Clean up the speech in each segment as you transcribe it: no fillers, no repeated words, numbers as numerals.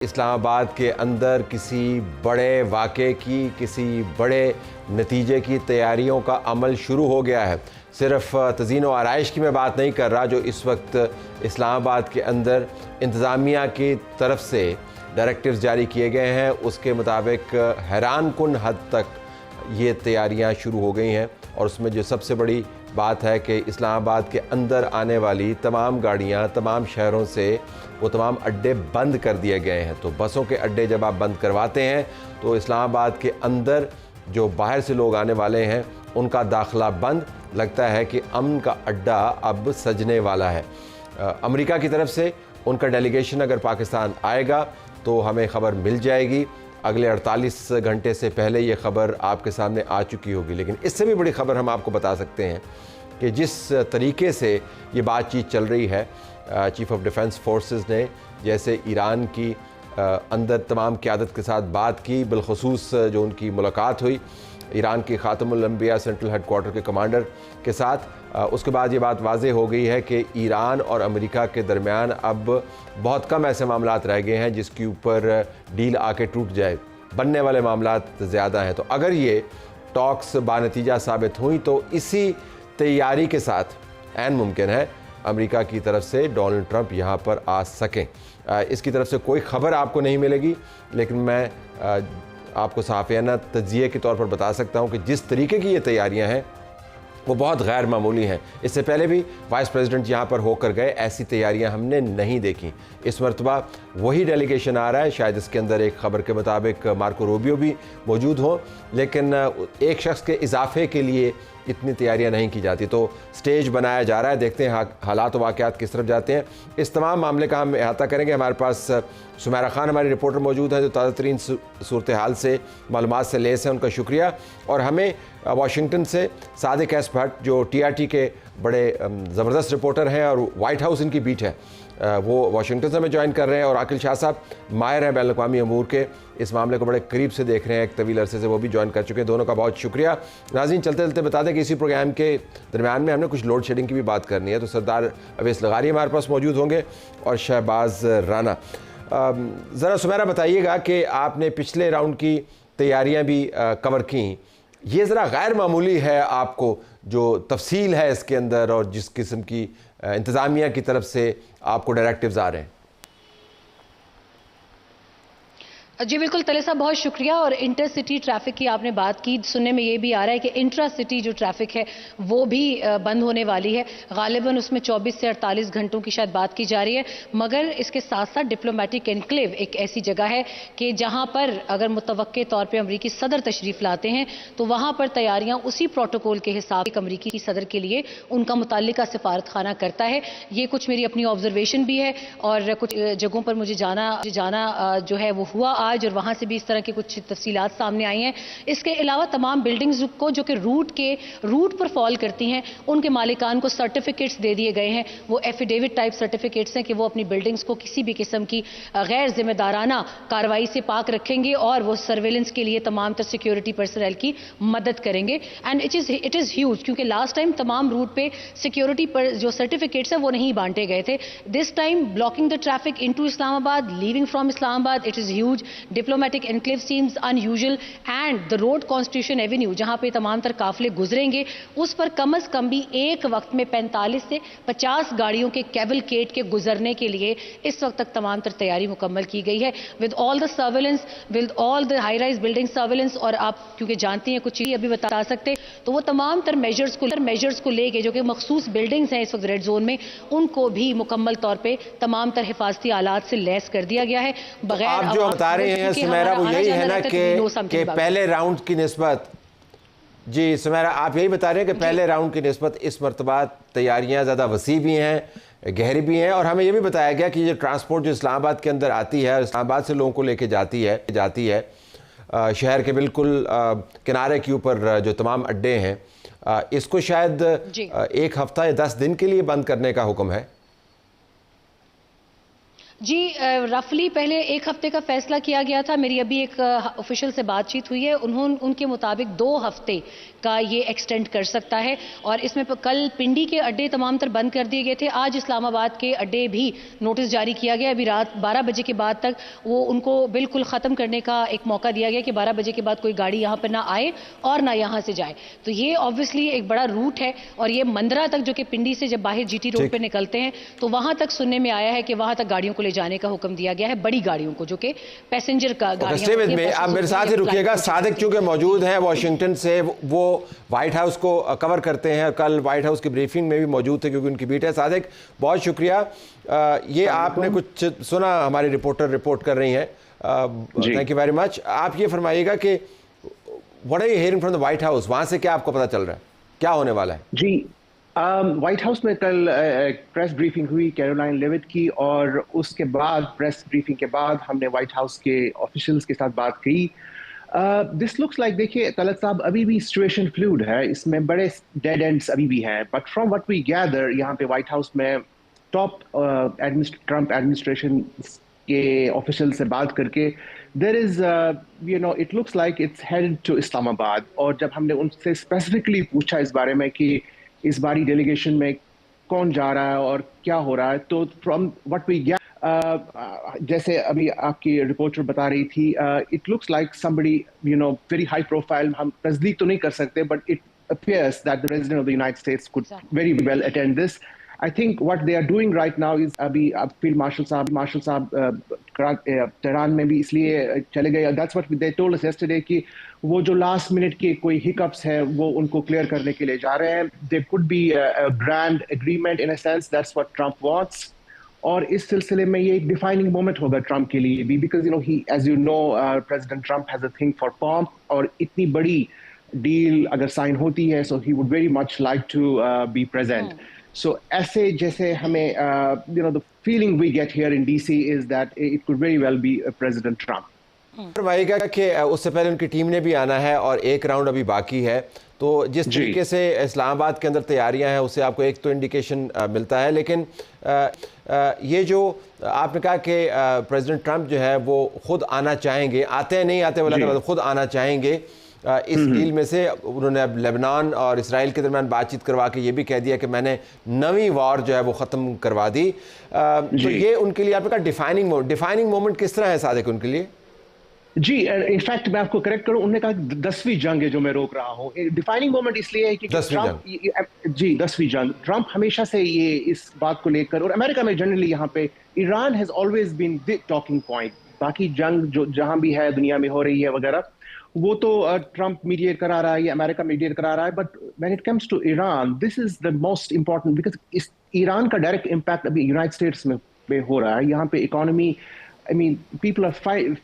اسلام آباد کے اندر کسی بڑے واقعے کی، کسی بڑے نتیجے کی تیاریوں کا عمل شروع ہو گیا ہے۔ صرف تزئین و آرائش کی میں بات نہیں کر رہا، جو اس وقت اسلام آباد کے اندر انتظامیہ کی طرف سے ڈائریکٹیوز جاری کیے گئے ہیں، اس کے مطابق حیران کن حد تک یہ تیاریاں شروع ہو گئی ہیں۔ اور اس میں جو سب سے بڑی بات ہے کہ اسلام آباد کے اندر آنے والی تمام گاڑیاں تمام شہروں سے وہ تمام اڈے بند کر دیے گئے ہیں۔ تو بسوں کے اڈے جب آپ بند کرواتے ہیں تو اسلام آباد کے اندر جو باہر سے لوگ آنے والے ہیں ان کا داخلہ بند، لگتا ہے کہ امن کا اڈا اب سجنے والا ہے۔ امریکہ کی طرف سے ان کا ڈیلیگیشن اگر پاکستان آئے گا تو ہمیں خبر مل جائے گی، اگلے 48 گھنٹے سے پہلے یہ خبر آپ کے سامنے آ چکی ہوگی۔ لیکن اس سے بھی بڑی خبر ہم آپ کو بتا سکتے ہیں کہ جس طریقے سے یہ بات چیت چل رہی ہے، چیف آف ڈیفنس فورسز نے جیسے ایران کی اندر تمام قیادت کے ساتھ بات کی، بالخصوص جو ان کی ملاقات ہوئی ایران کی خاتم الانبیاء سینٹرل ہیڈ کوارٹر کے کمانڈر کے ساتھ، اس کے بعد یہ بات واضح ہو گئی ہے کہ ایران اور امریکہ کے درمیان اب بہت کم ایسے معاملات رہ گئے ہیں جس کے اوپر ڈیل آ کے ٹوٹ جائے، بننے والے معاملات زیادہ ہیں۔ تو اگر یہ ٹاکس بانتیجہ ثابت ہوئیں تو اسی تیاری کے ساتھ عین ممکن ہے امریکہ کی طرف سے ڈونلڈ ٹرمپ یہاں پر آ سکیں۔ اس کی طرف سے کوئی خبر آپ کو نہیں ملے گی، لیکن میں آپ کو صحافیانہ تجزیے کے طور پر بتا سکتا ہوں کہ جس طریقے کی یہ تیاریاں ہیں وہ بہت غیر معمولی ہیں۔ اس سے پہلے بھی وائس پریزیڈنٹ یہاں پر ہو کر گئے، ایسی تیاریاں ہم نے نہیں دیکھیں۔ اس مرتبہ وہی ڈیلیگیشن آ رہا ہے، شاید اس کے اندر ایک خبر کے مطابق مارکو روبیو بھی موجود ہوں، لیکن ایک شخص کے اضافے کے لیے اتنی تیاریاں نہیں کی جاتی۔ تو سٹیج بنایا جا رہا ہے، دیکھتے ہیں حالات و واقعات کس طرف جاتے ہیں۔ اس تمام معاملے کا ہم احاطہ کریں گے۔ ہمارے پاس سمیرہ خان ہماری رپورٹر موجود ہے جو تازہ ترین صورتحال سے معلومات سے لیس ہیں، ان کا شکریہ۔ اور ہمیں واشنگٹن سے صادق ایس بھٹ جو ٹی آر ٹی کے بڑے زبردست رپورٹر ہیں اور وائٹ ہاؤس ان کی بیٹ ہے، وہ واشنگٹن سے ہمیں جوائن کر رہے ہیں۔ اور عاقل شاہ صاحب ماہر ہیں بین الاقوامی امور کے، اس معاملے کو بڑے قریب سے دیکھ رہے ہیں، ایک طویل عرصے سے وہ بھی جوائن کر چکے ہیں۔ دونوں کا بہت شکریہ۔ ناظرین چلتے چلتے بتا دیں کہ اسی پروگرام کے درمیان میں ہم نے کچھ لوڈ شیڈنگ کی بھی بات کرنی ہے، تو سردار اویس لغاری ہمارے پاس موجود ہوں گے اور شہباز رانا۔ ذرا سمیرہ بتائیے گا کہ آپ نے پچھلے راؤنڈ کی تیاریاں بھی کور کیں، یہ ذرا غیر معمولی ہے آپ کو جو تفصیل ہے اس کے اندر اور جس قسم کی انتظامیہ کی طرف سے آپ کو ڈائریکٹیوز آ رہے ہیں؟ جی بالکل طلعت صاحب، بہت شکریہ۔ اور انٹر سٹی ٹریفک کی آپ نے بات کی، سننے میں یہ بھی آ رہا ہے کہ انٹرا سٹی جو ٹریفک ہے وہ بھی بند ہونے والی ہے، غالباً اس میں 24 سے 48 گھنٹوں کی شاید بات کی جا رہی ہے۔ مگر اس کے ساتھ ساتھ ڈپلومیٹک انکلیو ایک ایسی جگہ ہے کہ جہاں پر اگر متوقع طور پہ امریکی صدر تشریف لاتے ہیں تو وہاں پر تیاریاں اسی پروٹوکول کے حساب سے امریکی صدر کے لیے ان کا متعلقہ سفارت خانہ کرتا ہے۔ یہ کچھ میری اپنی آبزرویشن بھی ہے اور کچھ جگہوں پر مجھے جانا جو ہے وہ ہوا آج، اور وہاں سے بھی اس طرح کی کچھ تفصیلات سامنے آئی ہیں۔ اس کے علاوہ تمام بلڈنگز کو جو کہ روٹ پر فال کرتی ہیں ان کے مالکان کو سرٹیفکیٹس دے دیے گئے ہیں، وہ ایفیڈیوٹ ٹائپ سرٹیفکیٹس ہیں کہ وہ اپنی بلڈنگز کو کسی بھی قسم کی غیر ذمہ دارانہ کارروائی سے پاک رکھیں گے اور وہ سرویلنس کے لیے تمام تر سیکیورٹی پرسنل کی مدد کریں گے۔ اینڈ اٹ از ہیوج، کیونکہ لاسٹ ٹائم تمام روٹ پہ سیکیورٹی پر جو سرٹیفکیٹس ہیں وہ نہیں بانٹے گئے تھے۔ This time blocking the traffic into Islamabad, living from Islamabad, it is huge. Diplomatic enclave seems unusual and the road Constitution Avenue جہاں پہ تمام تر قافلے گزریں گے اس پر کم از کم بھی ایک وقت میں 45 سے 50 گاڑیوں کے کیولکیٹ کے گزرنے کے لیے اس وقت تک تمام تر تیاری مکمل کی گئی ہے، with all the surveillance, with all the high rise building surveillance. اور آپ کیونکہ جانتی ہیں کچھ چیزیں ابھی بتا سکتے تو وہ تمام تر میجرز کو لے کے جو کہ مخصوص بلڈنگز ہیں اس وقت ریڈ زون میں، ان کو بھی مکمل طور پہ تمام تر حفاظتی آلات سے لیس کر دیا گیا ہے۔ بغیر آپ جو بتا رہے ہیں سمیرہ وہ یہی ہے نا کہ پہلے راؤنڈ کی نسبت، جی سمیرہ آپ یہی بتا رہے ہیں کہ پہلے راؤنڈ کی نسبت اس مرتبہ تیاریاں زیادہ وسیع بھی ہیں، گہری بھی ہیں، اور ہمیں یہ بھی بتایا گیا کہ یہ ٹرانسپورٹ جو اسلام آباد کے اندر آتی ہے، اسلام آباد سے لوگوں کو لے کے جاتی ہے شہر کے بالکل کنارے کے اوپر جو تمام اڈے ہیں، اس کو شاید ایک ہفتہ یا 10 دن کے لیے بند کرنے کا حکم ہے۔ جی رفلی پہلے ایک ہفتے کا فیصلہ کیا گیا تھا. میری ابھی ایک آفیشل سے بات چیت ہوئی ہے, ان کے مطابق 2 ہفتے کا یہ ایکسٹینڈ کر سکتا ہے. اور اس میں کل پنڈی کے اڈے تمام تر بند کر دیے گئے تھے. آج اسلام آباد کے اڈے بھی نوٹس جاری کیا گیا. ابھی رات 12 بجے کے بعد تک وہ ان کو بالکل ختم کرنے کا ایک موقع دیا گیا کہ 12 بجے کے بعد کوئی گاڑی یہاں پہ نہ آئے اور نہ یہاں سے جائے. تو یہ آبویسلی ایک بڑا روٹ ہے, اور یہ مندرا تک جو کہ پنڈی سے جب باہر جی ٹی روڈ پہ نکلتے ہیں تو وہاں تک سننے میں آیا ہے کہ وہاں تک گاڑیوں کو لے جانے کا حکم دیا گیا ہے, بڑی گاڑیوں کو جو کہ پیسنجر کا گاڑیاں میں. آپ میرے ساتھ ہی رکیے گا. صادق چونکہ موجود ہیں واشنگٹن سے, وہ وائٹ ہاؤس کو کور کرتے ہیں, کل وائٹ ہاؤس کی بریفنگ میں بھی موجود تھے کیونکہ ان کی بیٹ ہے. صادق بہت شکریہ. یہ آپ نے کچھ سنا, ہماری رپورٹر رپورٹ کر رہی ہیں, تھینک یو ویری مچ. آپ یہ فرمائیے گا کہ what are you hearing from the White House? وہاں سے کیا آپ کو پتا چل رہا ہے, کیا ہونے والا ہے؟ جی وائٹ ہاؤس میں کل پریس بریفنگ ہوئی کیرولائن لیوٹ کی, اور اس کے بعد پریس بریفنگ کے بعد ہم نے وائٹ ہاؤس کے آفیشلز کے ساتھ بات کی. دس لکس لائک, دیکھیے طلعت صاحب, ابھی بھی سچویشن فلوئڈ ہے, اس میں بڑے ڈیڈ اینڈس ابھی بھی ہیں. But from what we gather یہاں پہ وائٹ ہاؤس میں ٹاپ ٹرمپ ایڈمنسٹریشن کے آفیشل سے بات کر کے there is it looks like it's headed to اسلام آباد. اور جب ہم نے ان سے اسپیسیفکلی پوچھا اس بارے میں کہ اس باری ڈیلیگیشن میں کون جا رہا ہے اور کیا ہو رہا ہے, تو فرام وٹ وی جیسے ابھی آپ کی رپورٹر بتا رہی تھی, it looks like somebody very high profile. ہم تصدیق تو نہیں کر سکتے, but it appears that the president of the United States could very well attend this. I think what they are doing right now is ابھی field marshal صاحب Tehran میں بھی اس لیے چلے گئے. That's what they told us yesterday کہ وہ جو لاسٹ منٹ کے کوئی ہکپس ہیں وہ ان کو کلیئر کرنے کے لیے جا رہے ہیں. There could be a grand agreement in a sense. That's what Trump wants. اور اس سلسلے میں یہ ایک ڈیفائننگ مومنٹ ہوگا ٹرمپ کے لیے بھی, because as you know President Trump has a thing for pomp, اور اتنی بڑی ڈیل اگر سائن ہوتی ہے so he would very much like to be present. So ایسے جیسے ہمیں the feeling we get here in DC is that it could very well be President Trump. فرمائیے گا کہ اس سے پہلے ان کی ٹیم نے بھی آنا ہے اور ایک راؤنڈ ابھی باقی ہے, تو جس طریقے سے اسلام آباد کے اندر تیاریاں ہیں اس سے آپ کو ایک تو انڈیکیشن ملتا ہے. لیکن یہ جو آپ نے کہا کہ پریزیڈنٹ ٹرمپ جو ہے وہ خود آنا چاہیں گے, آتے ہیں نہیں آتے والا, خود آنا چاہیں گے اس ڈیل میں سے. انہوں نے اب لبنان اور اسرائیل کے درمیان بات چیت کروا کے یہ بھی کہہ دیا کہ میں نے نویں وار جو ہے وہ ختم کروا دی. تو یہ ان کے لیے آپ نے کہا ڈیفائننگ مومنٹ کس طرح ہے صادق ان کے لیے؟ جی انفیکٹ میں آپ کو کریکٹ کروں, انہوں نے کہا 10ویں جنگ ہے جو میں روک رہا ہوں. ڈیفائننگ مومنٹ اس لیے ہے کہ ٹرمپ 10ویں جنگ, ٹرمپ ہمیشہ سے یہ اس بات کو لے کر, اور امریکہ میں جنرلی یہاں پہ Iran has always been the talking point. باقی جنگ جو جہاں بھی ہے دنیا میں ہو رہی ہے وغیرہ وہ تو ٹرمپ میڈیٹ کرا رہا ہے یا امریکہ میڈیٹ کرا رہا ہے. But when it comes to Iran, this is the most important, because Iran کا ڈائریکٹ امپیکٹ ابھی یونائٹڈ اسٹیٹس میں ہو رہا ہے. یہاں پہ economy, I mean, people are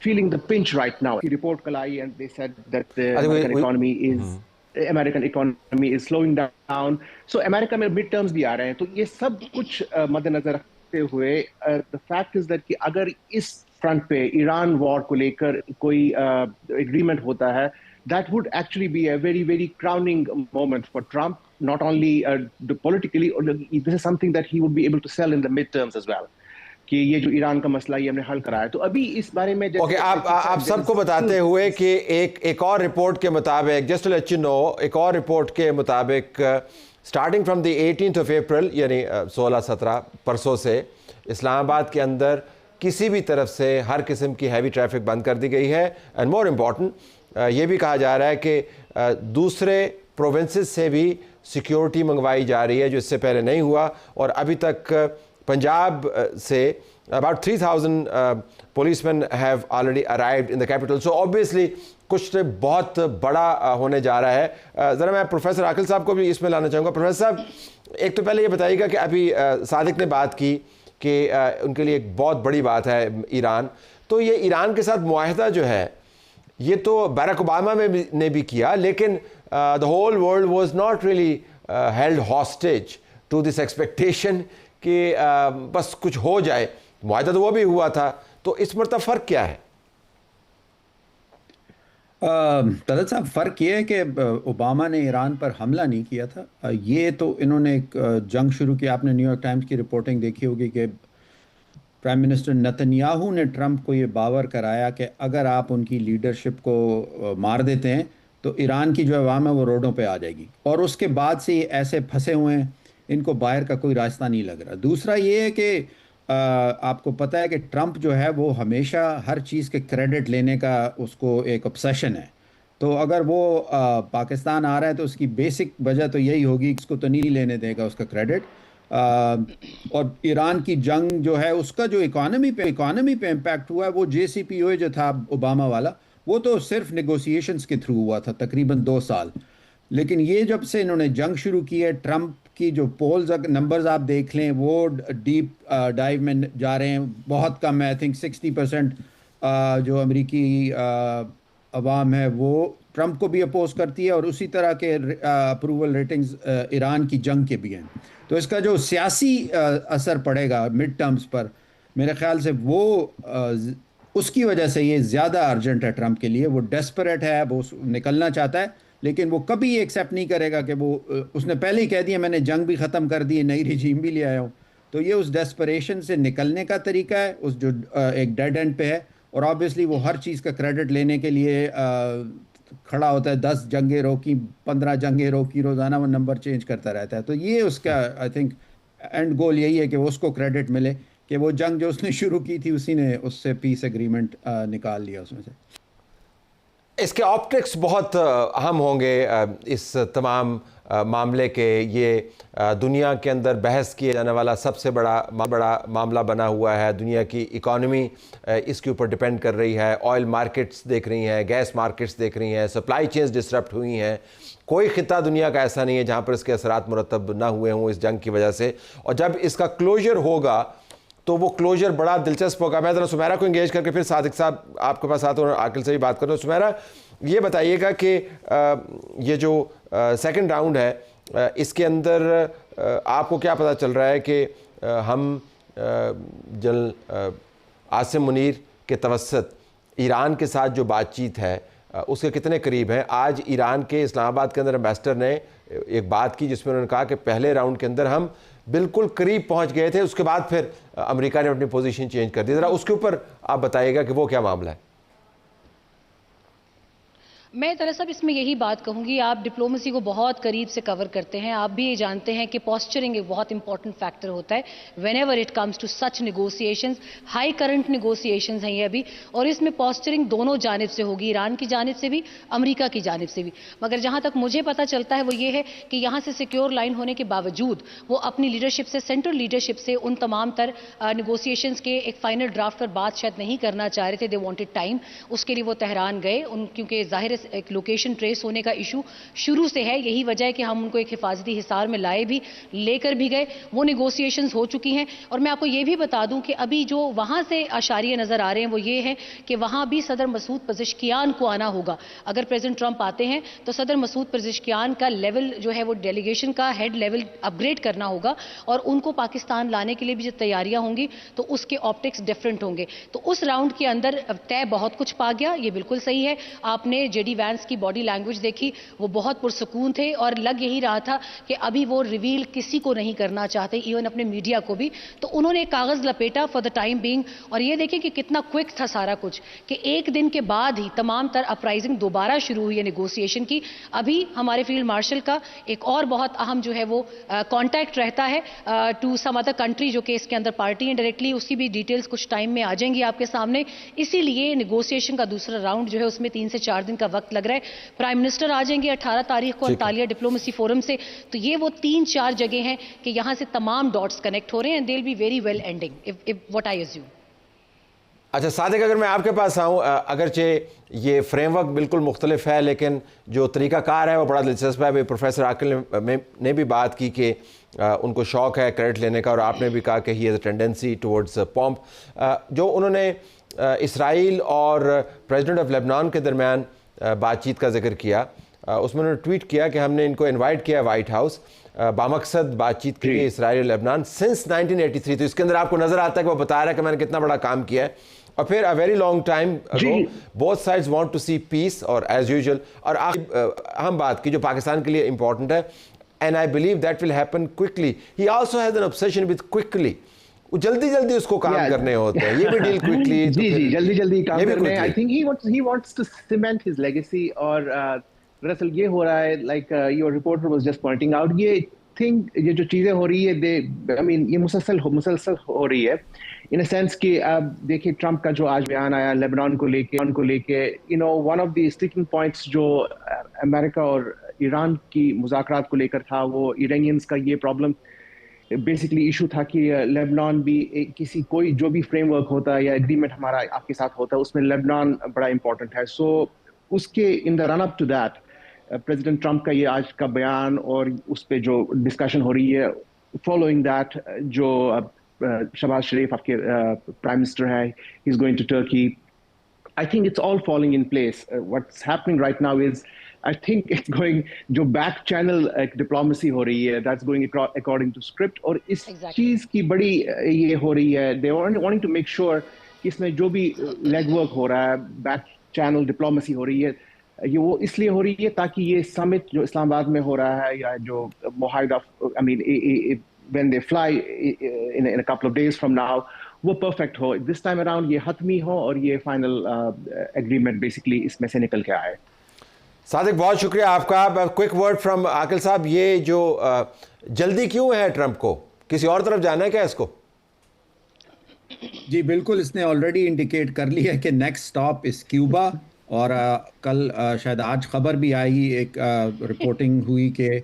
feeling the pinch right now. The report kal aayi and they said that the American economy is slowing down. So America میں mid terms بھی آ رہے ہیں. تو یہ سب کچھ مد نظر رکھتے ہوئے the fact is that کہ اگر اس فرنٹ پہ ایران وار کو لے کر کوئی agreement ہوتا ہے, that would actually be a very, very crowning moment for Trump, not only politically, this is something that he would be able to sell in the midterms as well. کہ یہ جو ایران کا مسئلہ یہ ہم نے حل کرایا. تو ابھی اس بارے میں آپ سب کو بتاتے ہوئے کہ ایک اور رپورٹ کے مطابق, just to let you know, ایک اور رپورٹ کے مطابق starting from the 18th of April یعنی 16-17 پرسوں سے اسلام آباد کے اندر کسی بھی طرف سے ہر قسم کی ہیوی ٹریفک بند کر دی گئی ہے. اینڈ مور امپورٹنٹ یہ بھی کہا جا رہا ہے کہ دوسرے پروونسز سے بھی سیکیورٹی منگوائی جا رہی ہے جو اس سے پہلے نہیں ہوا. اور ابھی تک پنجاب سے about 3,000 policemen have already arrived in the capital. So obviously کچھ بہت بڑا ہونے جا رہا ہے. ذرا میں پروفیسر عاقل صاحب کو بھی اس میں لانا چاہوں گا. پروفیسر صاحب, ایک تو پہلے یہ بتائیے گا کہ ابھی صادق نے بات کی کہ ان کے لیے ایک بہت بڑی بات ہے ایران, تو یہ ایران کے ساتھ معاہدہ جو ہے یہ تو باراک اوباما نے بھی کیا, لیکن the whole world was not really held hostage to this expectation کہ بس کچھ ہو جائے. معاہدہ تو وہ بھی ہوا تھا, تو اس مرتبہ فرق کیا ہے؟ طلعت صاحب, فرق یہ ہے کہ اوباما نے ایران پر حملہ نہیں کیا تھا. یہ تو انہوں نے ایک جنگ شروع کی. آپ نے نیو یارک ٹائمز کی رپورٹنگ دیکھی ہوگی کہ پرائم منسٹر نتنیاہو نے ٹرمپ کو یہ باور کرایا کہ اگر آپ ان کی لیڈرشپ کو مار دیتے ہیں تو ایران کی جو عوام ہے وہ روڈوں پہ آ جائے گی، اور اس کے بعد سے یہ ایسے پھنسے ہوئے ہیں، ان کو باہر کا کوئی راستہ نہیں لگ رہا۔ دوسرا یہ ہے کہ آپ کو پتہ ہے کہ ٹرمپ جو ہے وہ ہمیشہ ہر چیز کے کریڈٹ لینے کا اس کو ایک obsession ہے، تو اگر وہ پاکستان آ رہا ہے تو اس کی بیسک وجہ تو یہی ہوگی کہ اس کو تو نہیں لینے دے گا اس کا کریڈٹ۔ اور ایران کی جنگ جو ہے اس کا جو اکانومی پہ امپیکٹ ہوا ہے، وہ جے سی پی او جو تھا اوباما والا، وہ تو صرف نیگوسیشنز کے تھرو ہوا تھا تقریباً 2 سال، لیکن یہ جب سے انہوں نے جنگ شروع کی ہے، ٹرمپ کی جو پولز نمبرز آپ دیکھ لیں وہ ڈیپ ڈائیو میں جا رہے ہیں، بہت کم ہے، آئی تھنک 60% جو امریکی عوام ہے وہ ٹرمپ کو بھی اپوز کرتی ہے، اور اسی طرح کے اپروول ریٹنگز ایران کی جنگ کے بھی ہیں۔ تو اس کا جو سیاسی اثر پڑے گا مڈ ٹرمز پر، میرے خیال سے وہ اس کی وجہ سے یہ زیادہ ارجنٹ ہے ٹرمپ کے لیے، وہ ڈیسپریٹ ہے، وہ نکلنا چاہتا ہے، لیکن وہ کبھی یہ ایکسیپٹ نہیں کرے گا کہ وہ اس نے پہلے ہی کہہ دیا میں نے جنگ بھی ختم کر دی، نئی رجیم بھی لے آیا ہوں۔ تو یہ اس ڈیسپریشن سے نکلنے کا طریقہ ہے، اس جو ایک ڈیڈ اینڈ پہ ہے، اور آبویسلی وہ ہر چیز کا کریڈٹ لینے کے لیے کھڑا ہوتا ہے، 10 جنگیں روکی، 15 جنگیں روکی، روزانہ وہ نمبر چینج کرتا رہتا ہے۔ تو یہ اس کا آئی تھنک اینڈ گول یہی ہے کہ اس کو کریڈٹ ملے کہ وہ جنگ جو اس نے شروع کی تھی اسی نے اس سے پیس ایگریمنٹ نکال لیا اس میں سے۔ اس کے آپٹکس بہت اہم ہوں گے اس تمام معاملے کے۔ یہ دنیا کے اندر بحث کیا جانے والا سب سے بڑا معاملہ بنا ہوا ہے۔ دنیا کی اکانومی اس کے اوپر ڈیپینڈ کر رہی ہے، آئل مارکیٹس دیکھ رہی ہیں، گیس مارکیٹس دیکھ رہی ہیں، سپلائی چینز ڈسرپٹ ہوئی ہیں۔ کوئی خطہ دنیا کا ایسا نہیں ہے جہاں پر اس کے اثرات مرتب نہ ہوئے ہوں اس جنگ کی وجہ سے، اور جب اس کا کلوجر ہوگا تو وہ کلوجر بڑا دلچسپ ہوگا۔ میں ذرا سمیرہ کو انگیج کر کے پھر صادق صاحب آپ کے پاس آتا ہوں اور عاقل سے بھی بات کرتا ہوں۔ سمیرہ، یہ بتائیے گا کہ یہ جو سیکنڈ راؤنڈ ہے اس کے اندر آپ کو کیا پتہ چل رہا ہے کہ ہم جنرل عاصم منیر کے توسط ایران کے ساتھ جو بات چیت ہے اس کے کتنے قریب ہیں؟ آج ایران کے اسلام آباد کے اندر ایمبیسڈر نے ایک بات کی جس میں انہوں نے کہا کہ پہلے راؤنڈ کے اندر ہم بالکل قریب پہنچ گئے تھے، اس کے بعد پھر امریکہ نے اپنی پوزیشن چینج کر دی۔ ذرا اس کے اوپر آپ بتائیے گا کہ وہ کیا معاملہ ہے؟ میں دراصل اس میں یہی بات کہوں گی، آپ ڈپلومیسی کو بہت قریب سے کور کرتے ہیں، آپ بھی یہ جانتے ہیں کہ پوسچرنگ ایک بہت امپورٹنٹ فیکٹر ہوتا ہے whenever it comes to such negotiations. ہائی کرنٹ نیگوسیشنز ہیں یہ ابھی، اور اس میں پوسچرنگ دونوں جانب سے ہوگی، ایران کی جانب سے بھی، امریکہ کی جانب سے بھی۔ مگر جہاں تک مجھے پتہ چلتا ہے وہ یہ ہے کہ یہاں سے سیکیور لائن ہونے کے باوجود وہ اپنی لیڈرشپ سے، سینٹرل لیڈرشپ سے ان تمام تر نیگوسیشنز کے ایک فائنل ڈرافٹ پر بات شاید نہیں کرنا چاہ رہے تھے۔ دے وانٹڈ ٹائم، اس کے لیے وہ تہران گئے، کیونکہ ظاہر ہے ایک لوکیشن ٹریس ہونے کا ایشو شروع سے ہے، یہی وجہ ہے کہ ہم ان کو ایک حفاظتی حصار میں لائے بھی، لے کر بھی گئے۔ وہ نیگوسیشنز ہو چکی ہیں، اور میں آپ کو یہ بھی بتا دوں کہ ابھی جو وہاں سے اشاریہ نظر آ رہے ہیں وہ یہ ہے کہ وہاں بھی صدر مسعود پزشکیان کو آنا ہوگا۔ اگر پریزیڈنٹ ٹرمپ آتے ہیں تو صدر مسعود پزشکیان کا لیول جو ہے وہ ڈیلیگیشن کا ہیڈ لیول اپ گریڈ کرنا ہوگا، اور ان کو پاکستان لانے کے لیے بھی جو تیاریاں ہوں گی تو اس کے آپٹکس ڈفرینٹ ہوں گے۔ تو اس راؤنڈ کے اندر طے بہت کچھ پا گیا، یہ بالکل صحیح ہے۔ آپ نے جے ڈی وینس کی باڈی لینگویج دیکھی، وہ بہت پرسکون تھے، اور لگ یہی رہا تھا کہ ابھی وہ ریویل کسی کو نہیں کرنا چاہتے، ایون اپنے میڈیا کو بھی۔ تو انہوں نے کاغذ لپیٹا فار دا ٹائم بینگ، اور یہ دیکھیں کہ کتنا کوئک تھا سارا کچھ، کہ ایک دن کے بعد ہی تمام تر اپرائزنگ دوبارہ شروع ہوئی ہے نیگوسیشن کی۔ ابھی ہمارے فیلڈ مارشل کا ایک اور بہت اہم جو ہے وہ کانٹیکٹ رہتا ہے ٹو سم ادر کنٹری جو کہ اس کے اندر پارٹی ہیں ڈائریکٹلی، اس کی بھی ڈیٹیلز کچھ ٹائم میں آ جائیں گی آپ کے سامنے۔ اسی لیے نیگوسیشن کا دوسرا راؤنڈ جو ہے اس میں 3 سے 4 دن کا وقت لگ رہا ہے۔ پرائم منسٹر آ جائیں گے 18 تاریخ کو انطالیہ ڈپلومیسی فورم سے، تو یہ وہ 3-4 جگہ ہیں کہ یہاں سے تمام ڈاٹس کنیکٹ ہو رہے ہیں، they'll be very well ending what I assume۔ اچھا صادق، اگر میں آپ کے پاس آؤں، اگرچہ یہ فریم ورک بالکل مختلف ہے لیکن جو طریقہ کار ہے وہ بڑا دلچسپ ہے۔ پروفیسر عاقل نے بھی بات کی کہ ان کو شوق ہے کریڈٹ لینے کا، اور آپ نے بھی کہا کہ he has a tendency towards pomp. جو انہوں نے اسرائیل اور پریزیڈنٹ آف لیبنان کے درمیان بات چیت کا ذکر کیا، اس میں انہوں نے ٹویٹ کیا کہ ہم نے ان کو انوائٹ کیا وائٹ ہاؤس بامقصد بات چیت کے لیے اسرائیل اور لیبنان سنس 1983۔ تو اس کے اندر آپ کو نظر آتا ہے کہ وہ بتا رہا ہے کہ میں نے کتنا بڑا کام کیا ہے، اور پھر a very long time ago both sides want to see peace اور as usual۔ اور ہم بات کی جو پاکستان کے لیے امپورٹنٹ ہے، and I believe that will happen quickly. He also has an obsession with quickly وہ جلدی اس کو کام کرنے ہوتے ہیں, یہ بھی ڈیل کوئکلی. جی جلدی کام کرنے. I think he wants to cement his legacy. اور دراصل یہ ہو رہا ہے, like your reporter was just pointing out, یہ جو چیزیں ہو رہی ہے, یہ مسلسل ہو رہی ہے ان اے سینس کہ آپ دیکھیں ٹرمپ کا جو آج بیان آیا لیبنان کو لے کے, one of the sticking points جو امریکہ اور ایران کی مذاکرات کو لے کر تھا, وہ ایرانینز کا یہ پرابلم بیسکلی ایشو تھا کہ لیبنان بھی کوئی جو بھی فریم ورک ہوتا ہے یا ایگریمنٹ ہمارا آپ کے ساتھ ہوتا ہے, اس میں لیبنان بڑا امپورٹنٹ ہے. سو اس کے in the run up to that president Trump کا یہ آج کا بیان اور اس پہ جو ڈسکشن ہو رہی ہے, فالوئنگ دیٹ جو شہباز شریف آپ کے پرائم منسٹر ہے, he is going to Turkey. I think it's all falling in place. What's happening right now is, I think it's going, جو بیک چینل ڈپلومیسی ہو رہی ہے, that's going according to script. اور اس چیز کی بڑی یہ ہو رہی ہے, they wanting to make sure کہ اس میں جو بھی لیگ ورک ہو رہا ہے, بیک چینل ڈپلومیسی ہو رہی ہے, یہ وہ اس لیے ہو رہی ہے تاکہ یہ سمٹ جو اسلام آباد میں ہو رہا ہے, یا جو معاہدہ when they fly in a couple of days from now, وہ perfect who. This time around یہ حتمی ہو اور یہ فائنل ایگریمنٹ بیسکلی اس میں سے نکل کے آئے. صادق بہت شکریہ آپ کا. کوئک ورڈ فرام عاقل صاحب, یہ جو جلدی کیوں ہے ٹرمپ کو, کسی اور طرف جانا ہے کیا اس کو؟ جی بالکل, اس نے آلریڈی انڈیکیٹ کر لیا کہ نیکسٹ اسٹاپ از کیوبا. اور کل شاید آج خبر بھی آئی, ایک رپورٹنگ ہوئی کہ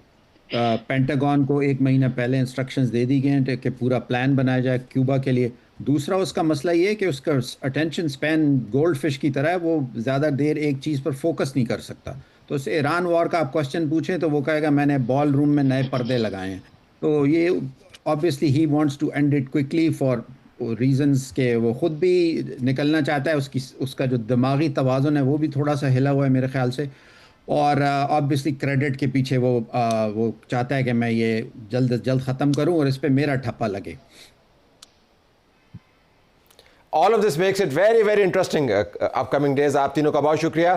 پینٹاگون کو 1 مہینہ پہلے انسٹرکشنز دے دی گئے ہیں کہ پورا پلان بنایا جائے کیوبا کے لیے. دوسرا اس کا مسئلہ یہ ہے کہ اس کا اٹینشن سپین گولڈ فش کی طرح ہے, وہ زیادہ دیر ایک چیز پر فوکس نہیں کر سکتا. تو اس سے ایران وار کا آپ کوشچن پوچھیں تو وہ کہے گا میں نے بال روم میں نئے پردے لگائے ہیں. تو یہ obviously he wants to end it quickly for reasons کہ وہ خود بھی نکلنا چاہتا ہے, اس کا جو دماغی توازن ہے وہ بھی تھوڑا سا ہلا ہوا ہے میرے خیال سے. اور obviously کریڈٹ کے پیچھے وہ چاہتا ہے کہ میں یہ جلد از جلد ختم کروں اور اس پہ میرا ٹھپا لگے. All of this makes it very, very interesting upcoming days. آپ تینوں کا بہت شکریہ.